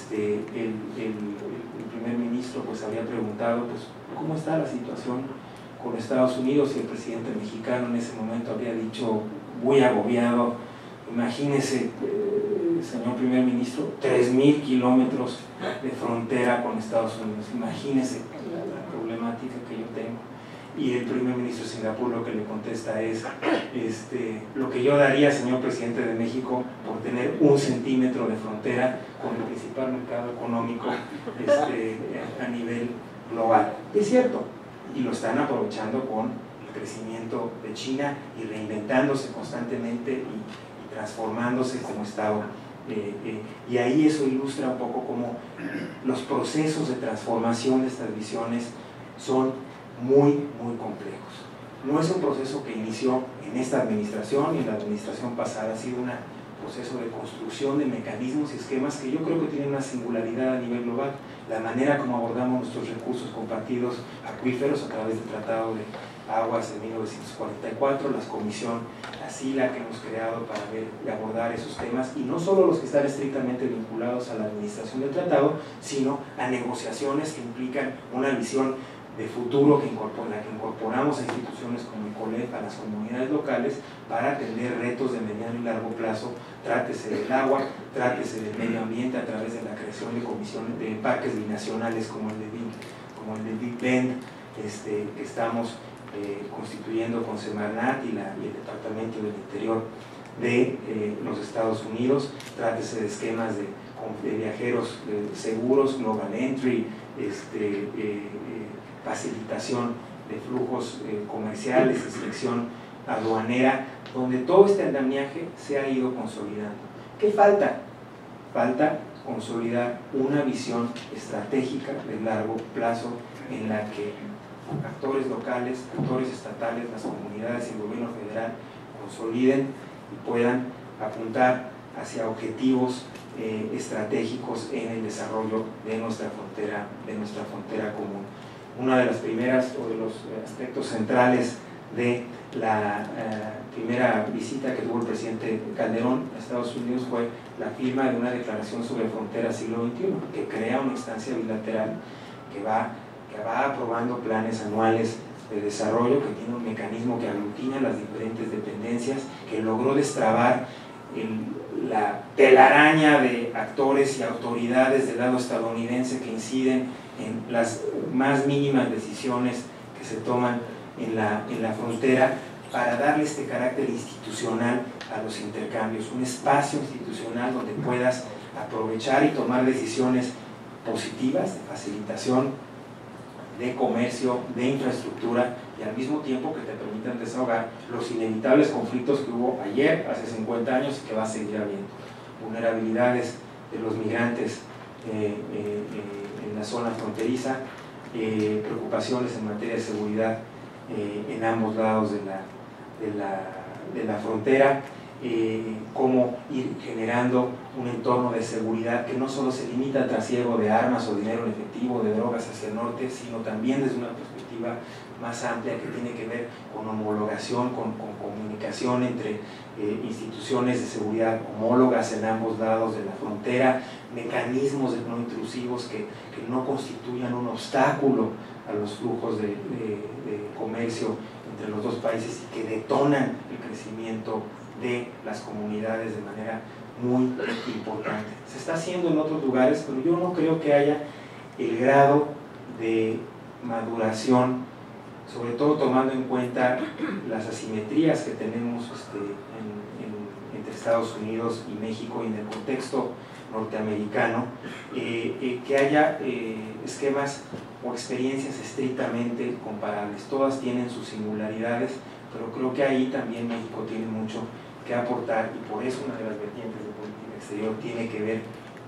primer ministro pues había preguntado pues, ¿cómo está la situación con Estados Unidos? Y el presidente mexicano en ese momento había dicho, muy agobiado, imagínese, señor primer ministro, 3.000 kilómetros de frontera con Estados Unidos, imagínese la problemática que yo tengo. Y el primer ministro de Singapur lo que le contesta es, lo que yo daría, señor presidente de México, por tener 1 centímetro de frontera con el principal mercado económico a nivel global. Y es cierto, y lo están aprovechando con el crecimiento de China y reinventándose constantemente y transformándose como Estado. Y ahí eso ilustra un poco cómo los procesos de transformación de estas visiones son muy complejos. No es un proceso que inició en esta administración y en la administración pasada, ha sido un proceso de construcción de mecanismos y esquemas que yo creo que tienen una singularidad a nivel global. La manera como abordamos nuestros recursos compartidos acuíferos a través del Tratado de Aguas de 1944, la comisión, la SILA que hemos creado para ver y abordar esos temas, y no solo los que están estrictamente vinculados a la administración del tratado, sino a negociaciones que implican una visión de futuro que incorporamos a instituciones como el COLEF, a las comunidades locales, para atender retos de mediano y largo plazo, trátese del agua, trátese del medio ambiente a través de la creación de comisiones de parques binacionales como el de Big Bend, que estamos constituyendo con Semarnat y el Departamento del Interior de los Estados Unidos, trátese de esquemas de viajeros seguros, Global Entry, facilitación de flujos comerciales, inspección aduanera, donde todo este andamiaje se ha ido consolidando. ¿Qué falta? Falta consolidar una visión estratégica de largo plazo en la que actores locales, actores estatales, las comunidades y el gobierno federal consoliden y puedan apuntar hacia objetivos estratégicos en el desarrollo de nuestra frontera común. Una de las primeras o de los aspectos centrales de la primera visita que tuvo el presidente Calderón a Estados Unidos fue la firma de una declaración sobre fronteras siglo XXI, que crea una instancia bilateral que va aprobando planes anuales de desarrollo, que tiene un mecanismo que aglutina las diferentes dependencias, que logró destrabar la telaraña de actores y autoridades del lado estadounidense que inciden en las más mínimas decisiones que se toman en la frontera, para darle este carácter institucional a los intercambios, un espacio institucional donde puedas aprovechar y tomar decisiones positivas de facilitación, de comercio, de infraestructura, y al mismo tiempo que te permitan desahogar los inevitables conflictos que hubo ayer, hace 50 años, y que va a seguir habiendo. Vulnerabilidades de los migrantes en la zona fronteriza, preocupaciones en materia de seguridad en ambos lados de la frontera, cómo ir generando un entorno de seguridad que no solo se limita al trasiego de armas o dinero en efectivo, de drogas hacia el norte, sino también desde una perspectiva más amplia que tiene que ver con homologación, con comunicación entre instituciones de seguridad homólogas en ambos lados de la frontera, mecanismos no intrusivos que no constituyan un obstáculo a los flujos de comercio entre los dos países y que detonan el crecimiento de las comunidades de manera muy importante. Se está haciendo en otros lugares, pero yo no creo que haya el grado de maduración, sobre todo tomando en cuenta las asimetrías que tenemos entre Estados Unidos y México y en el contexto norteamericano, que haya esquemas o experiencias estrictamente comparables. Todas tienen sus singularidades, pero creo que ahí también México tiene mucho que aportar, y por eso una de las vertientes de política exterior tiene que ver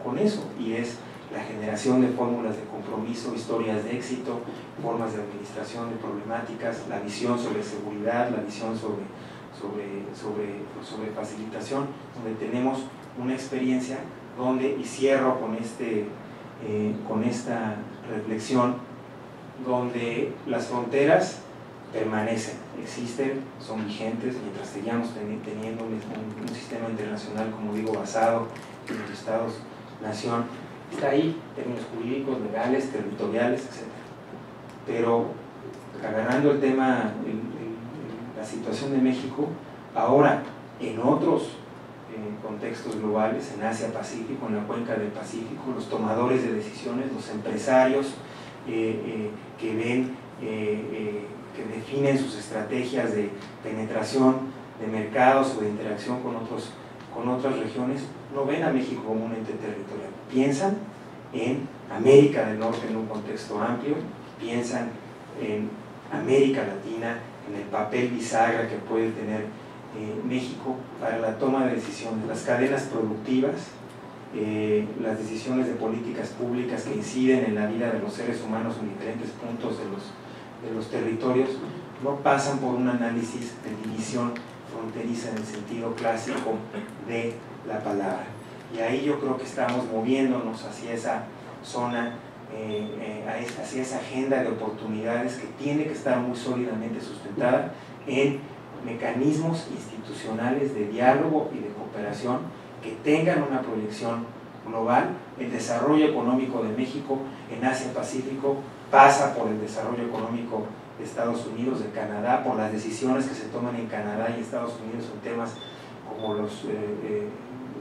con eso, y es la generación de fórmulas de compromiso, historias de éxito, formas de administración de problemáticas, la visión sobre seguridad, la visión sobre facilitación, donde tenemos una experiencia donde, y cierro con esta reflexión, donde las fronteras permanecen, existen, son vigentes, mientras sigamos teniendo un sistema internacional, como digo, basado en los estados-nación, está ahí, términos jurídicos, legales, territoriales, etc. Pero, agarrando el tema, la situación de México, ahora en otros contextos globales, en Asia-Pacífico, en la cuenca del Pacífico, los tomadores de decisiones, los empresarios que ven, que definen sus estrategias de penetración de mercados o de interacción con otras regiones, no ven a México como un ente territorial. Piensan en América del Norte en un contexto amplio, piensan en América Latina, en el papel bisagra que puede tener México para la toma de decisiones, las cadenas productivas, las decisiones de políticas públicas que inciden en la vida de los seres humanos en diferentes puntos de los territorios, no pasan por un análisis de división fronteriza en el sentido clásico de la palabra. Y ahí yo creo que estamos moviéndonos hacia esa zona, hacia esa agenda de oportunidades que tiene que estar muy sólidamente sustentada en mecanismos institucionales de diálogo y de cooperación que tengan una proyección global. El desarrollo económico de México en Asia-Pacífico pasa por el desarrollo económico de Estados Unidos, de Canadá, por las decisiones que se toman en Canadá y Estados Unidos en temas como las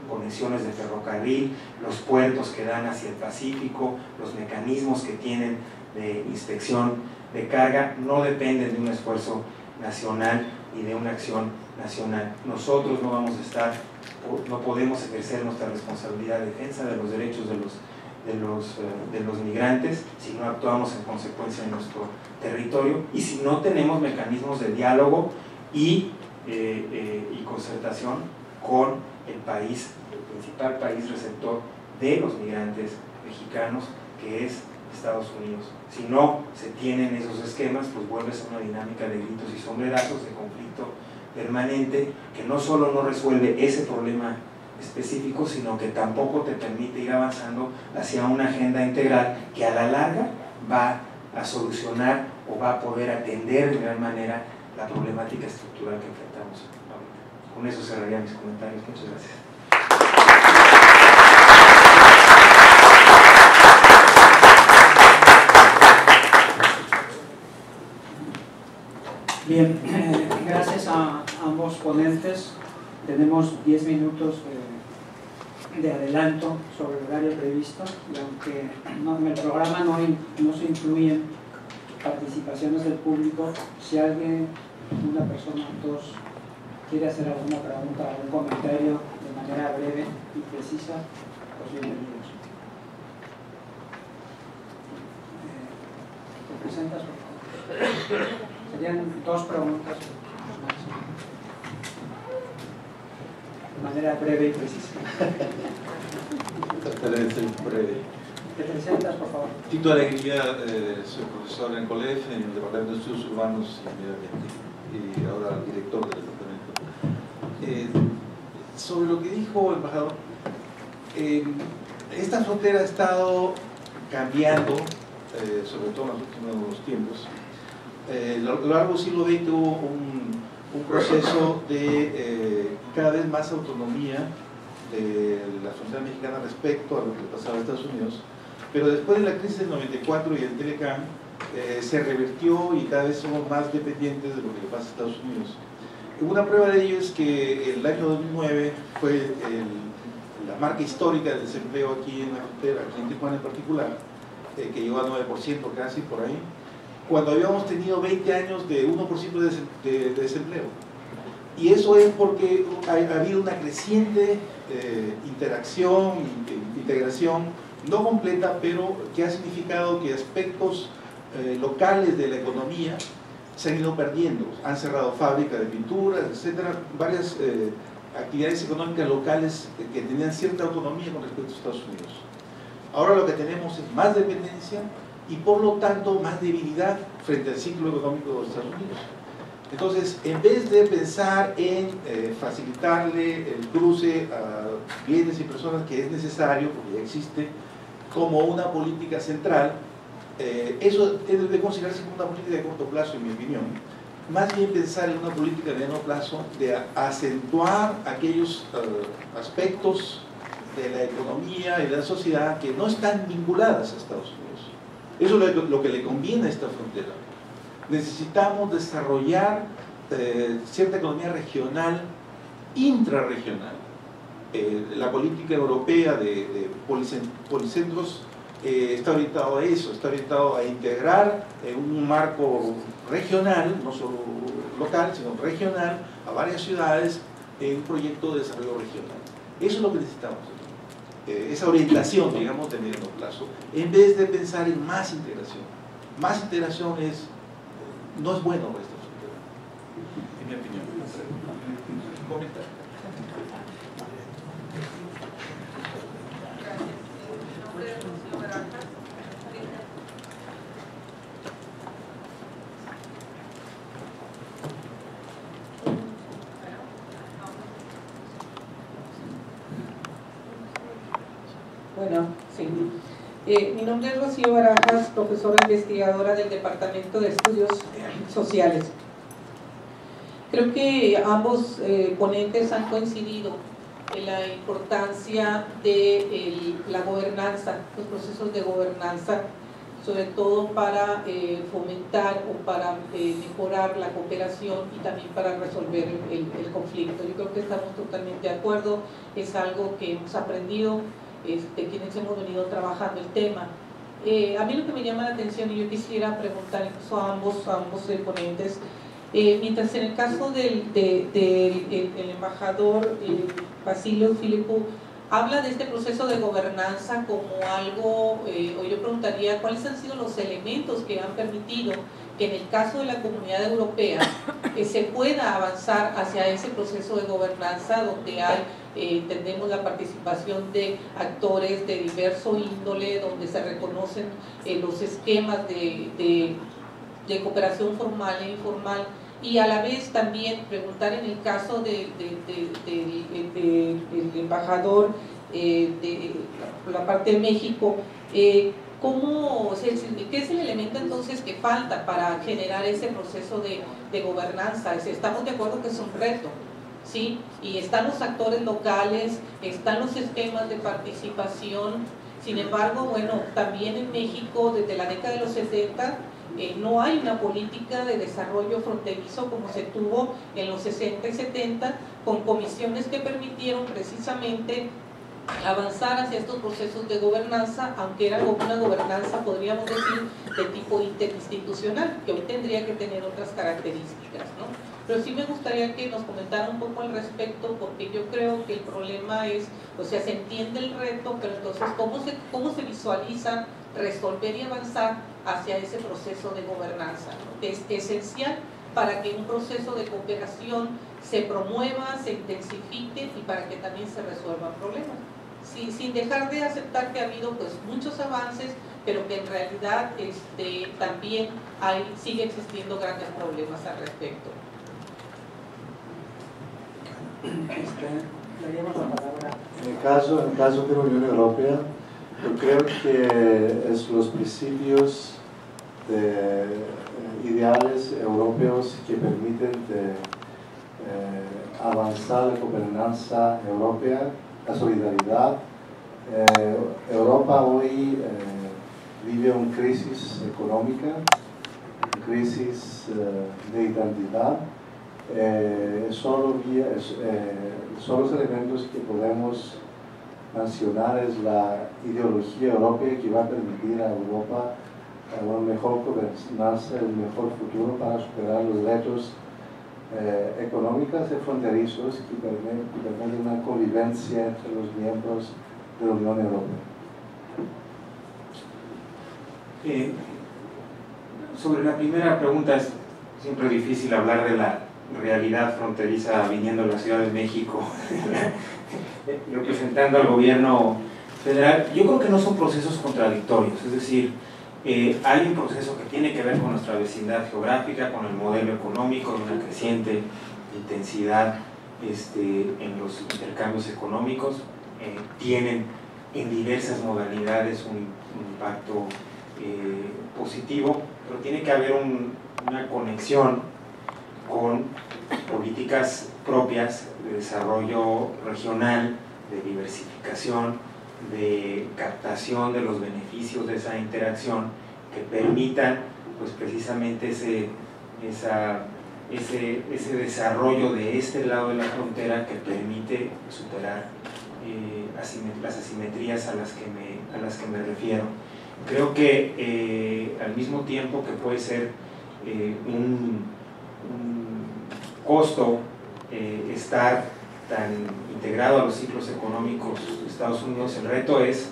conexiones de ferrocarril, los puertos que dan hacia el Pacífico, los mecanismos que tienen de inspección de carga, no dependen de un esfuerzo nacional y de una acción nacional. Nosotros no vamos a estar, no podemos ejercer nuestra responsabilidad de defensa de los derechos de los migrantes si no actuamos en consecuencia en nuestro territorio y si no tenemos mecanismos de diálogo y concertación con el país, el principal país receptor de los migrantes mexicanos, que es Estados Unidos. Si no se tienen esos esquemas, pues vuelves a una dinámica de gritos y sombrerazos, de conflicto permanente, que no solo no resuelve ese problema específico, sino que tampoco te permite ir avanzando hacia una agenda integral que a la larga va a solucionar o va a poder atender de gran manera la problemática estructural que enfrentamos ahorita. Con eso cerraría mis comentarios. Muchas gracias. Bien, gracias a ambos ponentes. Tenemos 10 minutos de adelanto sobre el horario previsto, y aunque en el programa no se incluyen participaciones del público, si alguien, una persona, dos, quiere hacer alguna pregunta, algún comentario de manera breve y precisa, pues bienvenidos. ¿Te presentas, por favor? Serían dos preguntas de manera breve y precisa. Trataré de ser breve. Te presentas, por favor. Tito Alegría, soy profesor en COLEF, en el Departamento de Estudios Urbanos y Medio Ambiente, y ahora director del departamento. Sobre lo que dijo el embajador, esta frontera ha estado cambiando, sobre todo en los últimos tiempos. A lo largo del siglo XX hubo un proceso de cada vez más autonomía de la frontera mexicana respecto a lo que le pasaba a Estados Unidos, pero después de la crisis del 94 y el Telecán se revirtió y cada vez somos más dependientes de lo que le pasa a Estados Unidos. Una prueba de ello es que el año 2009 fue la marca histórica del desempleo aquí en la frontera, aquí en Tijuana en particular, que llegó al 9% casi por ahí, cuando habíamos tenido 20 años de 1% de desempleo. Y eso es porque ha habido una creciente interacción, integración, no completa, pero que ha significado que aspectos locales de la economía se han ido perdiendo. Han cerrado fábricas de pinturas, etcétera, varias actividades económicas locales que tenían cierta autonomía con respecto a Estados Unidos. Ahora lo que tenemos es más dependencia y por lo tanto más debilidad frente al ciclo económico de Estados Unidos. Entonces, en vez de pensar en facilitarle el cruce a bienes y personas, que es necesario, porque ya existe, como una política central, eso debe considerarse como una política de corto plazo, en mi opinión. Más bien pensar en una política de mediano plazo, de acentuar aquellos aspectos de la economía y de la sociedad que no están vinculadas a Estados Unidos. Eso es lo que le conviene a esta frontera. Necesitamos desarrollar cierta economía regional, intrarregional. La política europea de policentros está orientado a eso, está orientado a integrar un marco regional, no solo local, sino regional, a varias ciudades en un proyecto de desarrollo regional. Eso es lo que necesitamos. Esa orientación, digamos, de mediano plazo, en vez de pensar en más integración. Más integración no es bueno para esta frontera, en mi opinión. Comentario. Bueno, sí. Mi nombre es Rocío Barajas, profesora investigadora del Departamento de Estudios Sociales. Creo que ambos ponentes han coincidido en la importancia de la gobernanza, los procesos de gobernanza, sobre todo para fomentar o para mejorar la cooperación y también para resolver el conflicto. Yo creo que estamos totalmente de acuerdo, es algo que hemos aprendido quienes hemos venido trabajando el tema. A mí lo que me llama la atención, y yo quisiera preguntar incluso a ambos ponentes, mientras en el caso del embajador Basilio Filippo habla de este proceso de gobernanza como algo, o yo preguntaría cuáles han sido los elementos que han permitido que en el caso de la Comunidad Europea se pueda avanzar hacia ese proceso de gobernanza donde hay, entendemos, la participación de actores de diverso índole, donde se reconocen los esquemas de cooperación formal e informal, y a la vez también preguntar en el caso del embajador de la parte de México, ¿qué es el elemento entonces que falta para generar ese proceso de gobernanza? Estamos de acuerdo que es un reto, ¿sí? Y están los actores locales, están los esquemas de participación. Sin embargo, bueno, también en México desde la década de los 70 no hay una política de desarrollo fronterizo como se tuvo en los 60 y 70, con comisiones que permitieron precisamente avanzar hacia estos procesos de gobernanza, aunque era una gobernanza, podríamos decir, de tipo interinstitucional, que hoy tendría que tener otras características, ¿no? Pero sí me gustaría que nos comentara un poco al respecto, porque yo creo que el problema es, o sea, se entiende el reto, pero entonces, ¿cómo se visualiza resolver y avanzar hacia ese proceso de gobernanza, ¿no? Que es esencial para que un proceso de cooperación se promueva, se intensifique y para que también se resuelvan problemas? sin dejar de aceptar que ha habido pues muchos avances, pero que en realidad también sigue existiendo grandes problemas al respecto. Daríamos la palabra. En el caso de la Unión Europea, yo creo que es los principios ideales europeos que permiten avanzar la gobernanza europea, la solidaridad. Europa hoy vive una crisis económica, una crisis de identidad. Solo los elementos que podemos mencionar es la ideología europea que va a permitir a Europa una mejor gobernanza, un mejor futuro para superar los retos económicos y fronterizos que permiten una convivencia entre los miembros de la Unión Europea. Sobre la primera pregunta, es siempre difícil hablar de la realidad fronteriza viniendo de la Ciudad de México, representando al gobierno federal. Yo creo que no son procesos contradictorios, es decir, hay un proceso que tiene que ver con nuestra vecindad geográfica, con el modelo económico, de una creciente intensidad en los intercambios económicos, tienen en diversas modalidades un impacto positivo, pero tiene que haber una conexión con políticas propias de desarrollo regional, de diversificación, de captación de los beneficios de esa interacción que permitan pues precisamente ese desarrollo de este lado de la frontera que permite superar las asimetrías a las que me refiero. Creo que al mismo tiempo que puede ser un costo estar tan integrado a los ciclos económicos de Estados Unidos, el reto es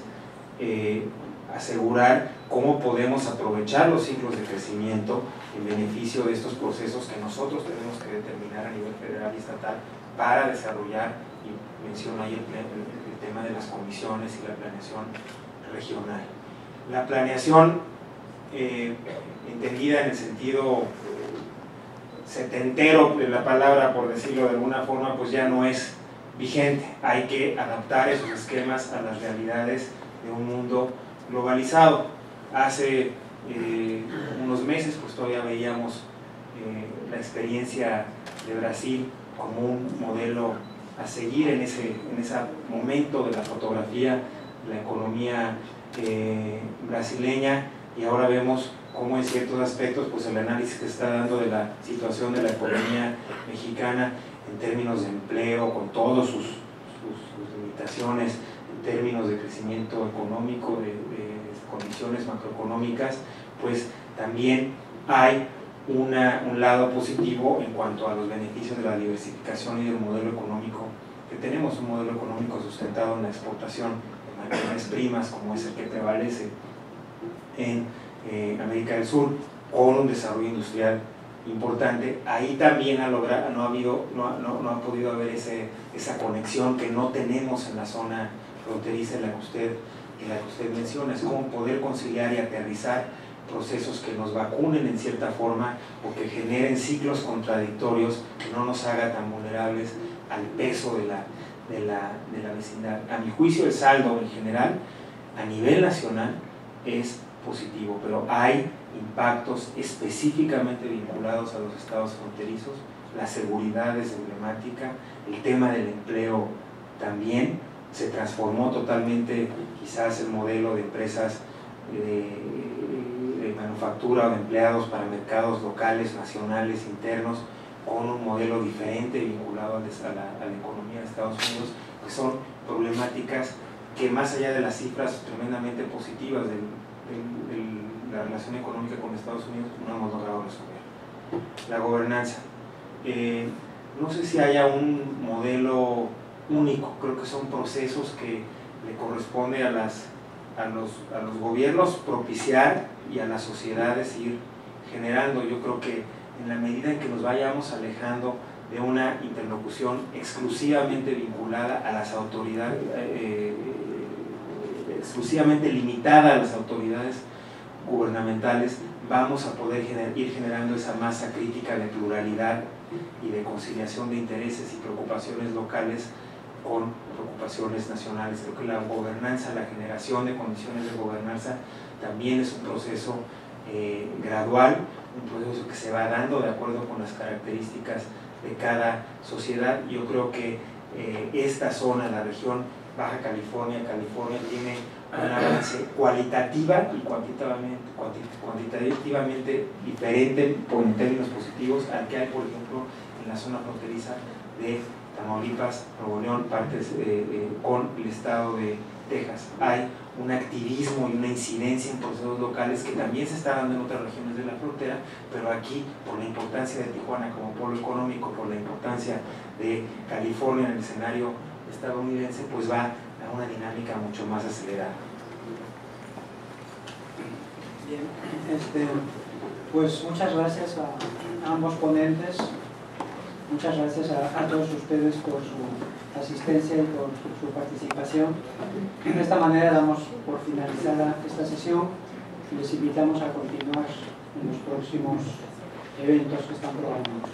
asegurar cómo podemos aprovechar los ciclos de crecimiento en beneficio de estos procesos que nosotros tenemos que determinar a nivel federal y estatal para desarrollar, y menciono ahí el tema de las comisiones y la planeación regional. La planeación entendida en el sentido setentero de la palabra, por decirlo de alguna forma, pues ya no es vigente. Hay que adaptar esos esquemas a las realidades de un mundo globalizado. Hace unos meses pues todavía veíamos la experiencia de Brasil como un modelo a seguir en ese momento de la fotografía de la economía brasileña, y ahora vemos cómo en ciertos aspectos pues el análisis que está dando de la situación de la economía mexicana en términos de empleo, con todas sus limitaciones, en términos de crecimiento económico, de condiciones macroeconómicas, pues también hay un lado positivo en cuanto a los beneficios de la diversificación y del modelo económico que tenemos, un modelo económico sustentado en la exportación de materias primas, como es el que prevalece en América del Sur, con un desarrollo industrial importante. Ahí también no ha podido haber esa conexión que no tenemos en la zona fronteriza en la que usted menciona. Es como poder conciliar y aterrizar procesos que nos vacunen en cierta forma o que generen ciclos contradictorios que no nos haga tan vulnerables al peso de la vecindad. A mi juicio, el saldo en general a nivel nacional es positivo, pero hay impactos específicamente vinculados a los estados fronterizos. La seguridad es emblemática, el tema del empleo también. Se transformó totalmente quizás el modelo de empresas de manufactura o de empleados para mercados locales, nacionales, internos, con un modelo diferente vinculado a la economía de Estados Unidos, que son problemáticas que, más allá de las cifras tremendamente positivas de la relación económica con Estados Unidos, no hemos logrado resolver. La gobernanza. No sé si haya un modelo único, creo que son procesos que le corresponde a los gobiernos propiciar y a las sociedades ir generando. Yo creo que en la medida en que nos vayamos alejando de una interlocución exclusivamente vinculada a las autoridades exclusivamente limitada a las autoridades gubernamentales, vamos a poder ir generando esa masa crítica de pluralidad y de conciliación de intereses y preocupaciones locales con preocupaciones nacionales. Creo que la gobernanza, la generación de condiciones de gobernanza también es un proceso gradual, un proceso que se va dando de acuerdo con las características de cada sociedad. Yo creo que esta zona, la región Baja California, tiene un avance cualitativa y cuantitativamente diferente en términos positivos al que hay, por ejemplo, en la zona fronteriza de Tamaulipas, Nuevo León, partes con el estado de Texas. Hay un activismo y una incidencia en procesos locales que también se está dando en otras regiones de la frontera, pero aquí, por la importancia de Tijuana como polo económico, por la importancia de California en el escenario estadounidense, pues va a una dinámica mucho más acelerada. Bien, pues muchas gracias a ambos ponentes, muchas gracias a todos ustedes por su asistencia y por su participación. De esta manera damos por finalizada esta sesión y les invitamos a continuar en los próximos eventos que están programados.